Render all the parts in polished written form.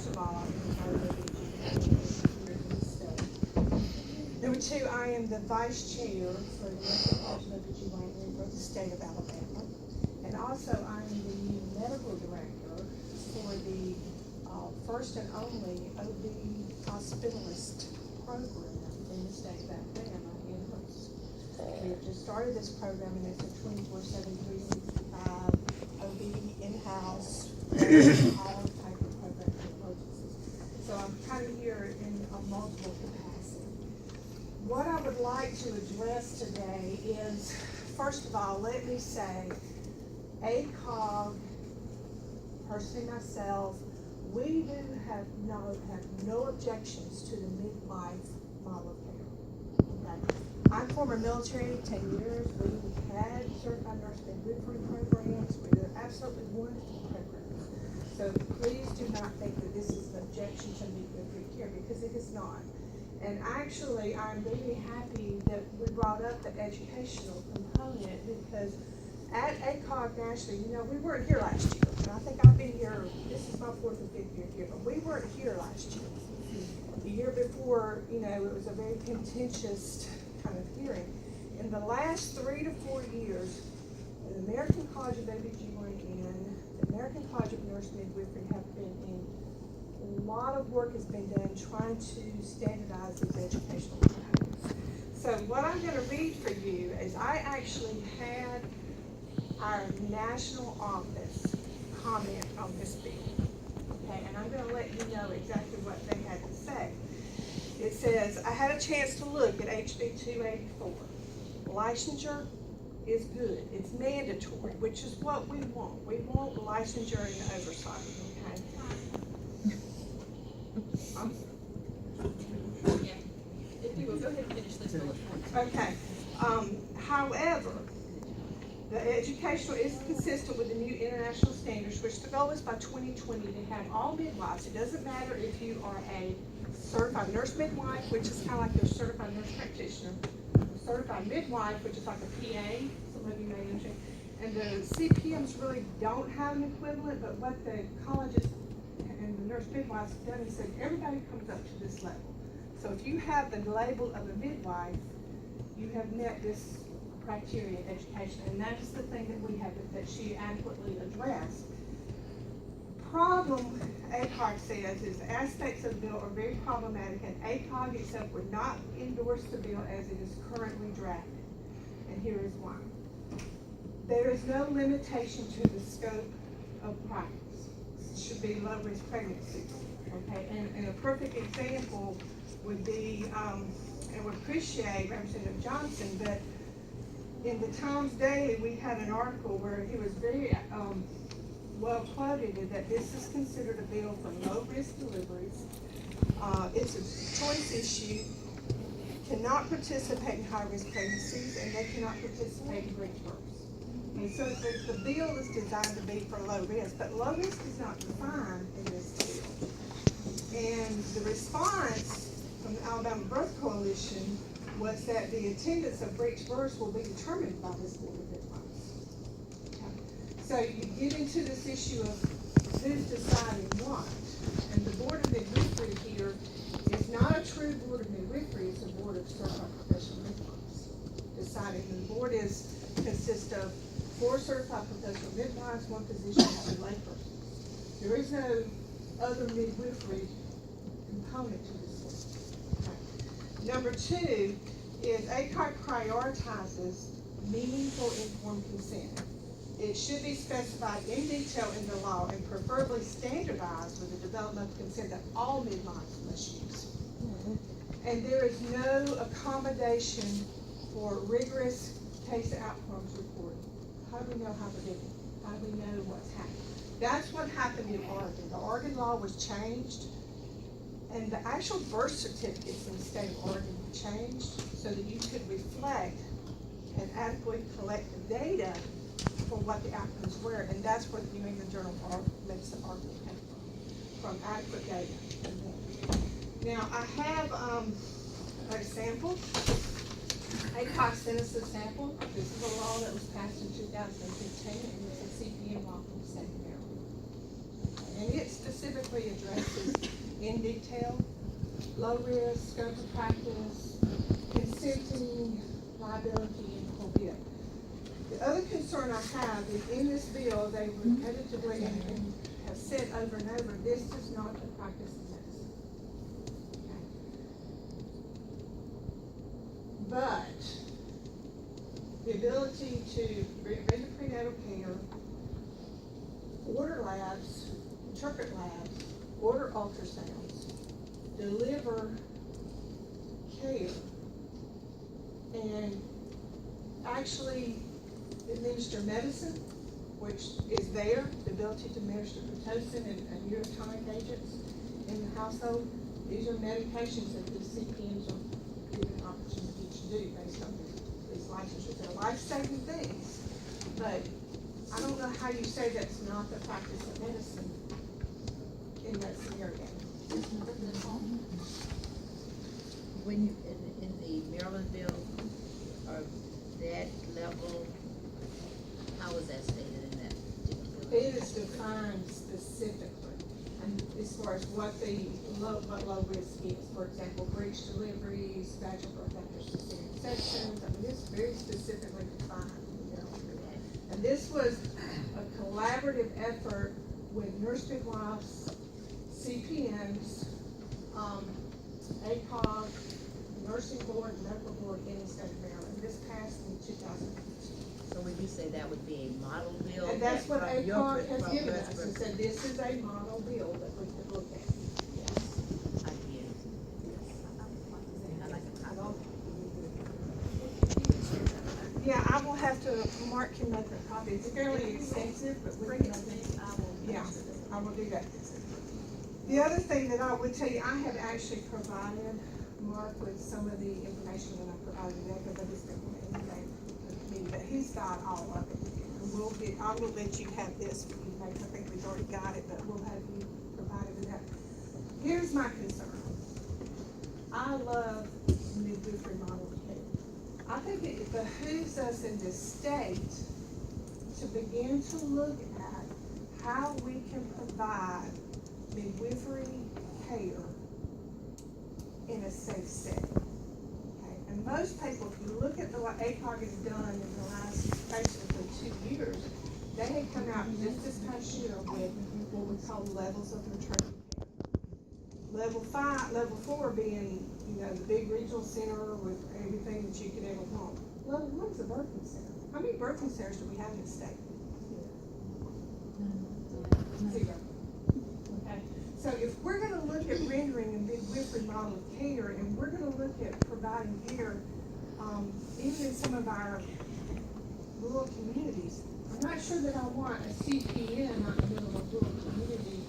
first of all, I'm here in the state. Number two, I am the vice chair for the American College of OBGYN for the state of Alabama. And also, I'm the new medical director for the first and only OB hospitalist program in the state of Alabama in-house. We have just started this program, and it's a 24/7, 365 OB in-house, all type of program for emergencies. So I'm kind of here in a multiple capacity. What I would like to address today is, first of all, let me say, ACOG, personally myself, we do have no objections to the midwife model of care. Okay? I'm former military, 10 years. We had certified nurse midwifery programs. They're absolutely wonderful programs. So please do not think that this is an objection to midwifery care, because it is not. And actually, I'm very happy that we brought up the educational component, because at ACOG nationally, you know, we weren't here last year. And I think I've been here, this is my 4th or 5th year here, but we weren't here last year. The year before, you know, it was a very contentious kind of hearing. In the last 3 to 4 years, the American College of OBGYN, the American College of Nurse Midwifery have been in, a lot of work has been done trying to standardize these educational components. So what I'm going to read for you is I actually had our national office comment on this bill. Okay, and I'm going to let you know exactly what they had to say. It says, I had a chance to look at HB 284. Licensure is good. It's mandatory, which is what we want. We want licensure and oversight. Okay. Yeah. If you will, go ahead and finish this bullet point. Okay. However, the educational is consistent with the new international standards, which the goal is by 2020 to have all midwives. It doesn't matter if you are a certified nurse midwife, which is kind of like your certified nurse practitioner, certified midwife, which is like a PA, some of you may understand, and the CPMs really don't have an equivalent, but what the colleges and the nurse midwives have done is said everybody comes up to this level. So if you have the label of a midwife, you have met this criteria in education, and that is the thing that we have that she adequately addressed. Problem, ACOG says, is aspects of the bill are very problematic, and ACOG itself would not endorse the bill as it is currently drafted. And here is why. There is no limitation to the scope of practice. It should be low-risk pregnancies. Okay, and a perfect example would be, and we appreciate Representative Johnson, but in the Times Daily, we had an article where he was very well quoted that this is considered a bill for low-risk deliveries. It's a choice issue. Cannot participate in high-risk pregnancies, and they cannot participate in breech births. And so the bill is designed to be for low risk, but low risk is not defined in this bill. And the response from the Alabama Birth Coalition was that the attendance of breech births will be determined by this board of midwives. Okay. So you get into this issue of who's deciding what, and the board of midwifery here is not a true board of midwifery; it's a board of certified professional midwives deciding. And the board consists of 4 certified professional midwives, 1 physician, and 2 laypersons. There is no other midwifery component to this board. Okay. Number 2 is ACOG prioritizes meaningful informed consent. It should be specified in detail in the law and preferably standardized with the development of consent that all midwives must use. And there is no accommodation for rigorous case outcomes reporting. How do we know how to do it? How do we know what's happening? That's what happened in Oregon. The Oregon law was changed, and the actual birth certificates in the state of Oregon were changed so that you could reflect and adequately collect the data for what the outcomes were, and that's where the New England Journal of Medicine article came from adequate data. Now, I have a sample. ACOG sent us a sample. This is a law that was passed in 2015, and it's a CPM law from the state of Maryland. And it specifically specifically addresses in detail low risk, scope of practice, consenting, liability, and forbid. The other concern I have is in this bill, they repetitively and have said over and over, this is not the practice of medicine. Okay. But the ability to render prenatal care, order labs, interpret labs, order ultrasounds, deliver care, and actually administer medicine, which is there, the ability to administer Pitocin and neurotonic agents in the household. These are medications that the CPNs are given an opportunity to do based on these licensures. They're life-saving things, but I don't know how you say that's not the practice of medicine in that scenario. When you, in the Maryland bill, or that level, how is that stated in that particular bill? It is defined specifically, and as far as what low risk is. For example, breech deliveries, vaginal birth after cesarean sections. I mean, it's very specifically defined. You know. And this was a collaborative effort with nurse midwives, CPNs, ACOG, nursing board, medical board in the state of Maryland. This passed in 2015. So when you say that would be a model bill? And that's what from your ACOG has from given your us, and said this is a model bill that we could look at. Yes. I hear. I like a copy. Yeah, I will have to, Mark can make a copy. It's fairly extensive, but we can, yeah, I will do that. The other thing that I would tell you, I have actually provided Mark with some of the information that I provided today, because I just didn't want anything to me, but he's got all of it. And we'll get, I will let you have this for you, I think we've already got it, but we'll have you provided with that. Here's my concern. I love midwifery model care. I think it behooves us in this state to begin to look at how we can provide midwifery care in a safe setting. Okay? And most people, if you look at what ACOG has done in the last basically 2 years, they had come out just this past year with what we call levels of maternity care. Level 4 being, you know, the big regional center with everything that you could ever want. Level 1 is a birthing center. How many birthing centers do we have in the state? Zero. Okay. So if we're gonna look at rendering a midwifery model of care, and we're gonna look at providing care, even in some of our rural communities, I'm not sure that I want a CPN out in the middle of a rural community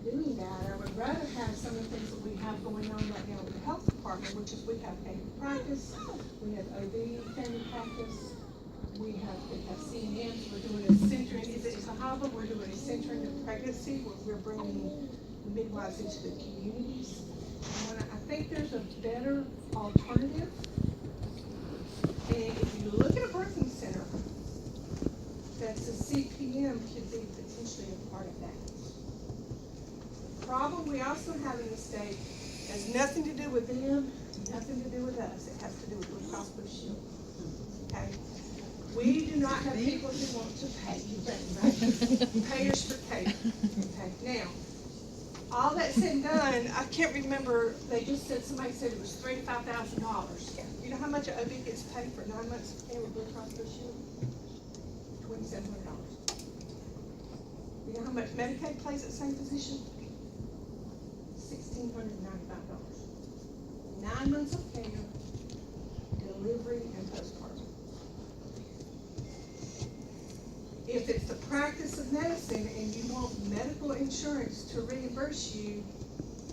doing that. I would rather have some of the things that we have going on right now with the health department, which is we have family practice, we have OB family practice, we have CNMs, we're doing a centering, is it Sahaba, we're doing a centering of pregnancy, where we're bringing the midwives into the communities. And I think there's a better alternative. And if you look at a birthing center, that's a CPM could be potentially a part of that. The problem we also have in the state has nothing to do with them, nothing to do with us. It has to do with Blue Cross Blue Shield. Okay? We do not have people who want to pay, right? Payers for care. Okay, now, all that said and done, I can't remember, they just said, somebody said it was $3,000 to $5,000. You know how much an OB gets paid for 9 months of care with Blue Cross Blue Shield? $2,700. You know how much Medicaid pays that same position? $1,695. 9 months of care, delivery, and postpartum. If it's the practice of medicine and you want medical insurance to reimburse you,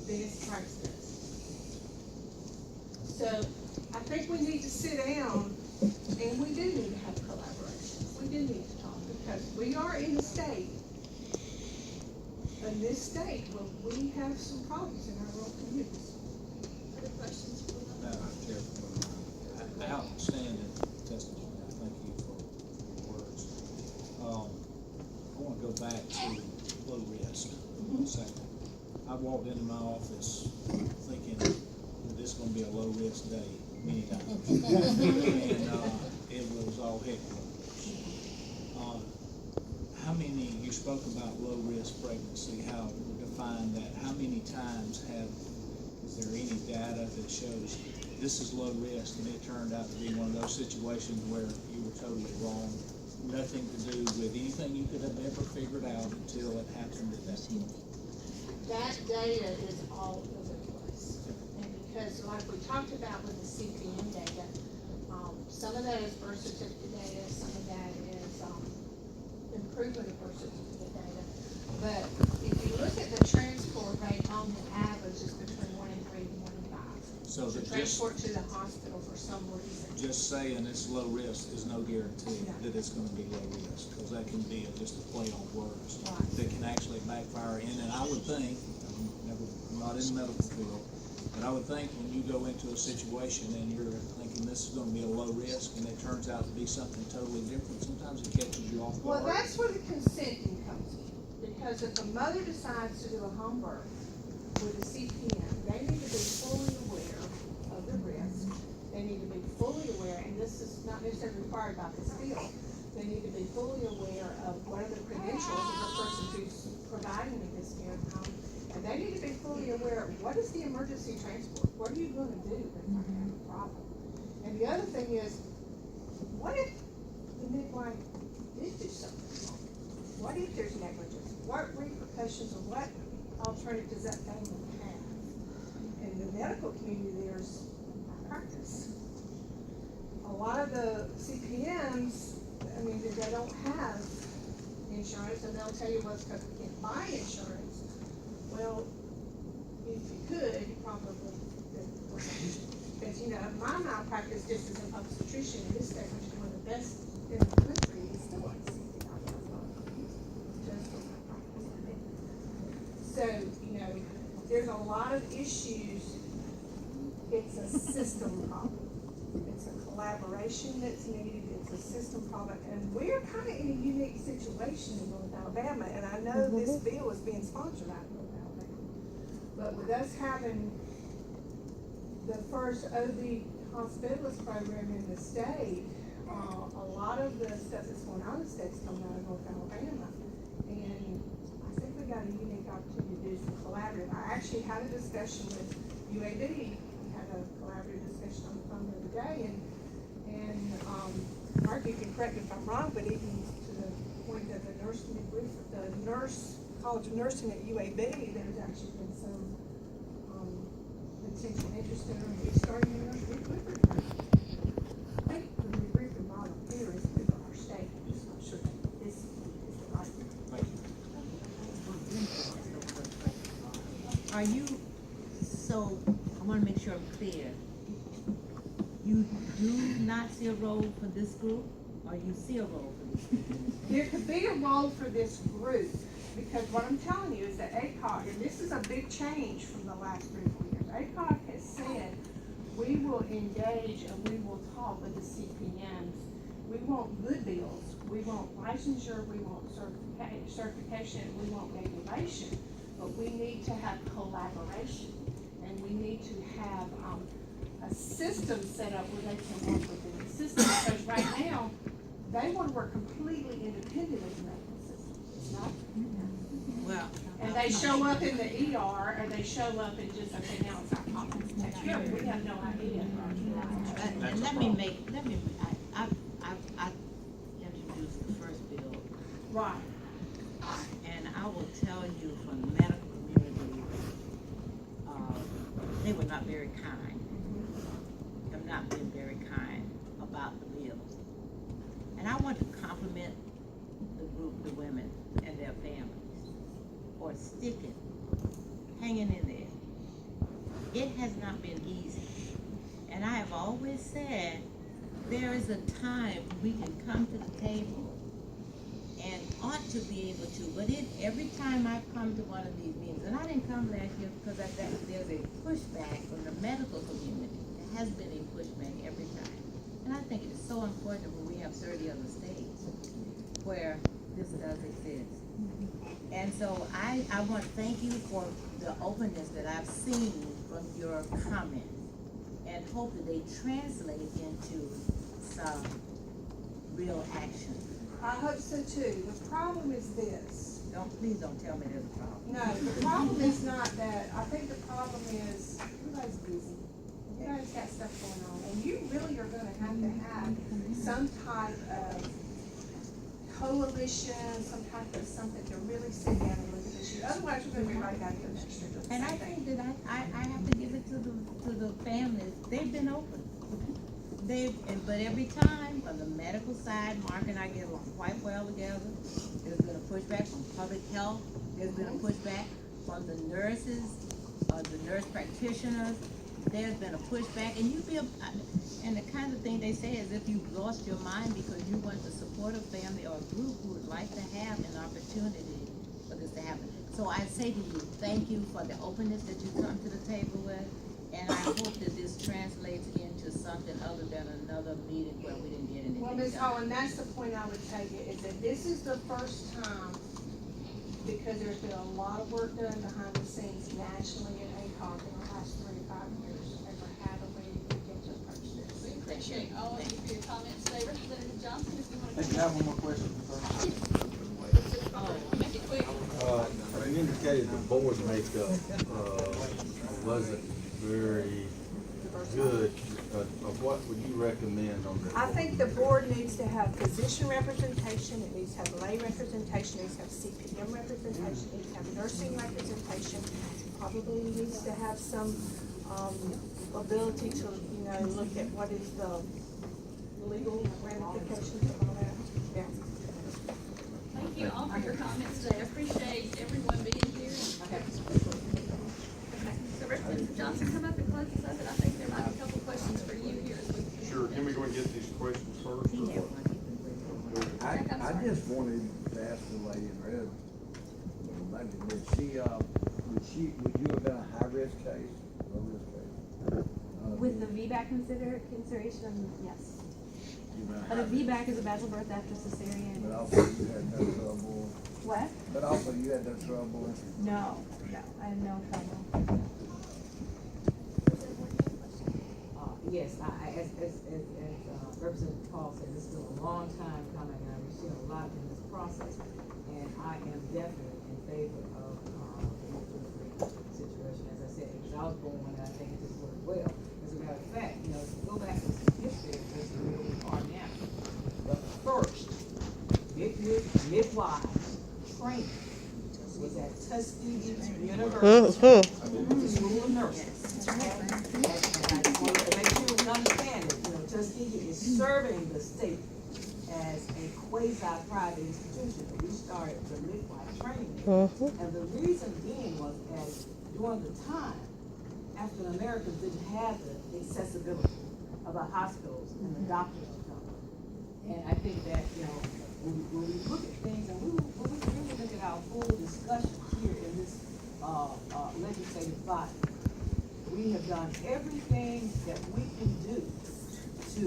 then it's practice of medicine. So I think we need to sit down, and we do need to have collaboration. We do need to talk, because we are in a state, in this state, where we have some problems in our rural communities. Other questions for them? Madam Chair, outstanding testimony. I thank you for your words. I want to go back to low risk for a second. I walked into my office thinking that this is gonna be a low-risk day many times. And, it was all heck loose. How many, you spoke about low-risk pregnancy, how we define that, how many times is there any data that shows this is low risk and it turned out to be one of those situations where you were totally wrong, nothing to do with anything you could have ever figured out until it happened at that point? That data is all over the place. And because like we talked about with the CPM data, some of that is birth certificate data, some of that is, improvement of birth certificate data. But if you look at the transport rate on the average is between 1 in 3 and 1 in 5. So To that transport to the hospital for some reason. just saying it's low risk is no guarantee No. that it's gonna be low risk, because that can be just a play on words. Right. That can actually backfire in, and I would think, I'm not in the medical field, but I would think when you go into a situation and you're thinking this is gonna be a low risk, and it turns out to be something totally different, sometimes it catches you off guard. Well, that's where the consenting comes in, because if a mother decides to do a home birth with a CPM, they need to be fully aware of the risk. They need to be fully aware, and this is not necessarily required by this field, they need to be fully aware of what are the credentials of the person who's providing the miscarriage at home. And they need to be fully aware of what is the emergency transport, what are you gonna do if I have a problem? And the other thing is, what if the midwife did do something wrong? What if there's negligence? What repercussions or what alternative does that family have? In the medical community, there's practice. A lot of the CPMs, I mean, they don't have insurance, and they'll tell you what's because we can't buy insurance. Well, if you could, you probably would. Because, you know, my malpractice just as an obstetrician in this state, which is one of the best in the country, is still like $65,000 just for malpractice. So, you know, there's a lot of issues. It's a system problem. It's a collaboration that's needed. It's a system problem. And we're kind of in a unique situation in North Alabama. And I know this bill is being sponsored out of North Alabama. But with us having the first OB hospitalist program in the state, a lot of the stuff that's going on in the state's coming out of North Alabama. And I think we got a unique opportunity to do some collaborative. I actually had a discussion with UAB. A collaborative discussion on the phone the other day, and Mark, you can correct me if I'm wrong, but even to the point that the nurse college of nursing at UAB, there's actually been some potential interest in restarting the nurse midwifery. I think the midwifery model here is good for our state. I'm just not sure that this is the right one. Thank you. Are you, so, I wanna make sure I'm clear. You do not see a role for this group, or you see a role for this group? There could be a role for this group, because what I'm telling you is that ACOG, and this is a big change from the last 3 or 4 years, ACOG has said, we will engage and we will talk with the CPMs. We want good bills, we want licensure, we want certification, we want regulation, but we need to have collaboration. And we need to have, a system set up where they can work within the system, because right now, they wanna work completely independent of the medical system. It's not, Well. and they show up in the ER, or they show up and just, okay, now it's our problem. We have no idea. And let me, I introduced the first bill, Right. and I will tell you from the medical community, they were not very kind. Have not been very kind about the bill. And I want to compliment the group, the women and their families, for sticking, hanging in there. It has not been easy. And I have always said, there is a time we can come to the table and ought to be able to, but every time I've come to one of these meetings, and I didn't come last year because there's a pushback from the medical community. There has been a pushback every time. And I think it is so important when we have 30 other states where this does exist. And And so I want to thank you for the openness that I've seen from your comments, and hope that they translate into some real action. I hope so too. The problem is this. Please don't tell me there's a problem. No, the problem is not that. I think the problem is everybody's busy. Everybody's got stuff going on, and you really are gonna have some type of coalition, some type of something to really sit down and look at this issue. Otherwise, you're gonna be right back to the next year. And I think that I have to give it to the families. They've been open. But every time, from the medical side, Mark and I get along quite well together. There's been a pushback from public health. There's been a pushback from the nurses, the nurse practitioners. There's been a pushback, and and the kind of thing they say is if you've lost your mind because you want to support a family or a group who would like to have an opportunity for this to happen. So I say to you, thank you for the openness that you come to the table with, and I hope that this translates into something other than another meeting where we didn't get anything Well, Ms. done. Hall, and that's the point I would take it, is that this is the first time, because there's been a lot of work done behind the scenes nationally in ACOG in the last 3 to 5 years, ever had a way to get to approach this. We appreciate all of you for your comments today. Representative Johnson, if you want to. Hey, can I have one more question first? Make it quick. You indicated the board makeup, wasn't very good. What would you recommend on that? I think the board needs to have physician representation, it needs to have lay representation, it needs to have CPM representation, it needs to have nursing representation, probably needs to have some, ability to, look at what is the legal ramifications of all that. Yeah. Thank you all for your comments today. I appreciate everyone being here. Okay. So Representative Johnson, come up and close this up, and I think there might be a couple questions for you here as we. Sure, can we go and get these questions first? He had one. I just wanted to ask the lady in red, would you have been a high-risk case, low-risk case? With the VBAC consideration, yes. But a VBAC is a vaginal birth after cesarean. But also you had no trouble, What? but also you had no trouble. No, I had no trouble. Yes, as Representative Paul said, this has been a long time coming, and we've seen a lot in this process. And I am definitely in favor of the situation. As I said, because I was born and I think it just worked well. As a matter of fact, if you go back to some history of this, where we are now. The first midwives training was at Tuskegee University, the School of Nursing. And I just wanted to make sure we understand it, Tuskegee is serving the state as a quasi-private institution. We started the midwife training. And the reason being was as during the time, African Americans didn't have the accessibility of the hospitals and the doctors to come. And I think that, when we look at things, and when we really look at our full discussion here in this legislative body, we have done everything that we can do to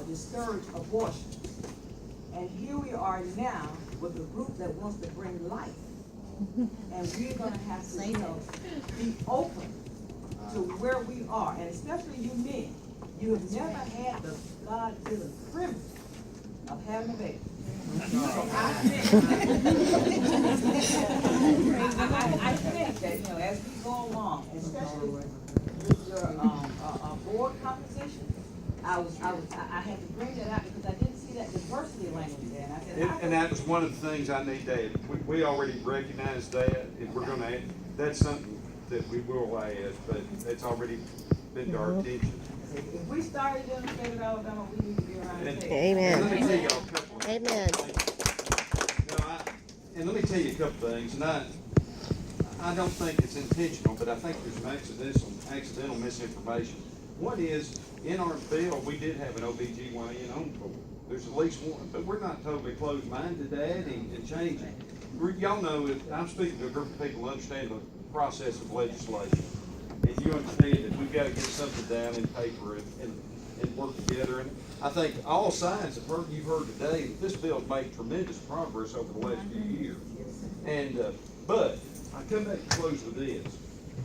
discourage abortion. And here we are now with a group that wants to bring life. And we're gonna have to, be open to where we are, and especially you men. You have never had the God-given privilege of having a baby. So I think that, as we go along, especially with your board composition, I had to bring that out because I didn't see that diversity language there. And I said, And that was one of the things I need to add. We already recognize that, if we're gonna add, that's something that we will add, but it's already been to our attention. if we started in the state of Alabama, we need to be around the table. And let me tell y'all a couple of Amen. And let me tell you a couple things, and I don't think it's intentional, but I think there's some accidental misinformation. One is, in our bill, we did have an OBGYN on board. There's at least one, but we're not totally closed-minded to adding and changing. Y'all know, I'm speaking to a group of people who understand the process of legislation. And you understand that we've got to get something down in paper and work together. And I think all sides you've heard today, that this bill's made tremendous progress over the last few years. And, but, I come back to close with this.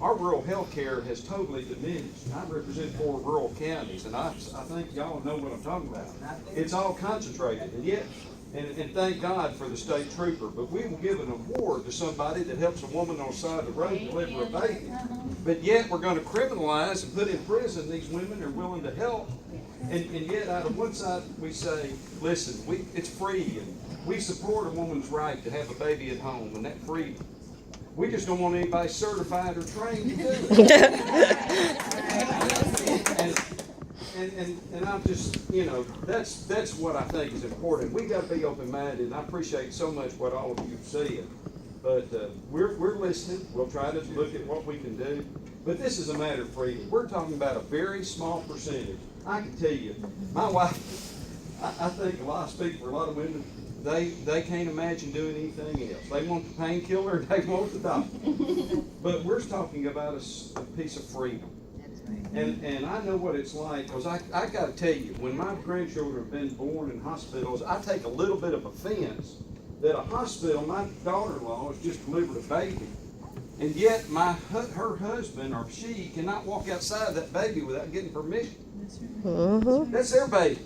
Our rural health care has totally diminished. I represent 4 rural counties, and I think y'all know what I'm talking about. It's all concentrated, and yet, and thank God for the state trooper, but we will give an award to somebody that helps a woman on the side of the road deliver a baby. But yet, we're gonna criminalize and put in prison these women that are willing to help. And yet, out of one side, we say, listen, it's free, and we support a woman's right to have a baby at home, and that freedom. We just don't want anybody certified or trained to do it. And I'm just, that's what I think is important. We gotta be open-minded, and I appreciate so much what all of you said. But, we're listening. We'll try to look at what we can do. But this is a matter of freedom. We're talking about a very small percentage. I can tell you, my wife, I think a lot of speak for a lot of women, they can't imagine doing anything else. They want the painkiller, they want the doctor. But we're talking about a piece of freedom. And I know what it's like, because I got to tell you, when my grandchildren have been born in hospitals, I take a little bit of offense that a hospital, my daughter-in-law has just delivered a baby, and yet her husband or she cannot walk outside of that baby without getting permission. That's right. Mm-hmm. That's their baby.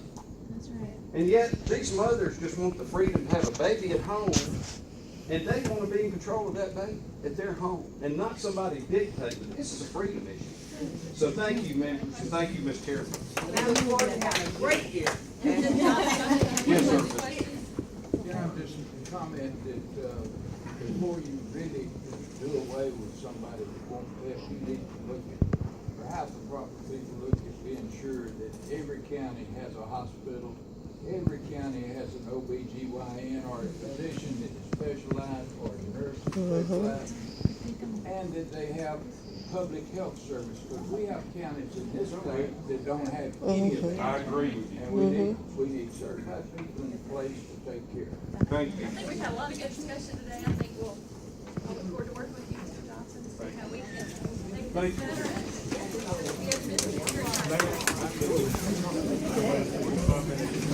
That's right. And yet, these mothers just want the freedom to have a baby at home, and they want to be in control of that baby at their home, and not somebody dictating. This is a freedom issue. So thank you, members, and thank you, Ms. Chairman. Now we want to have a great year. Yes, sir. Can I just comment that, before you really do away with somebody that won't help, you need to look at, perhaps the proper people look at being sure that every county has a hospital, every county has an OBGYN or a physician that is specialized or a nurse specialized, and that they have public health service, because we have counties in this state that don't have any of that. I agree with you. And we need certified people in place to take care of it. Thank you. I think we've had a lot of good discussion today. I think we'll look forward to working with you, Mr. Johnson, to see how we can make this better. And, yes, we have business here.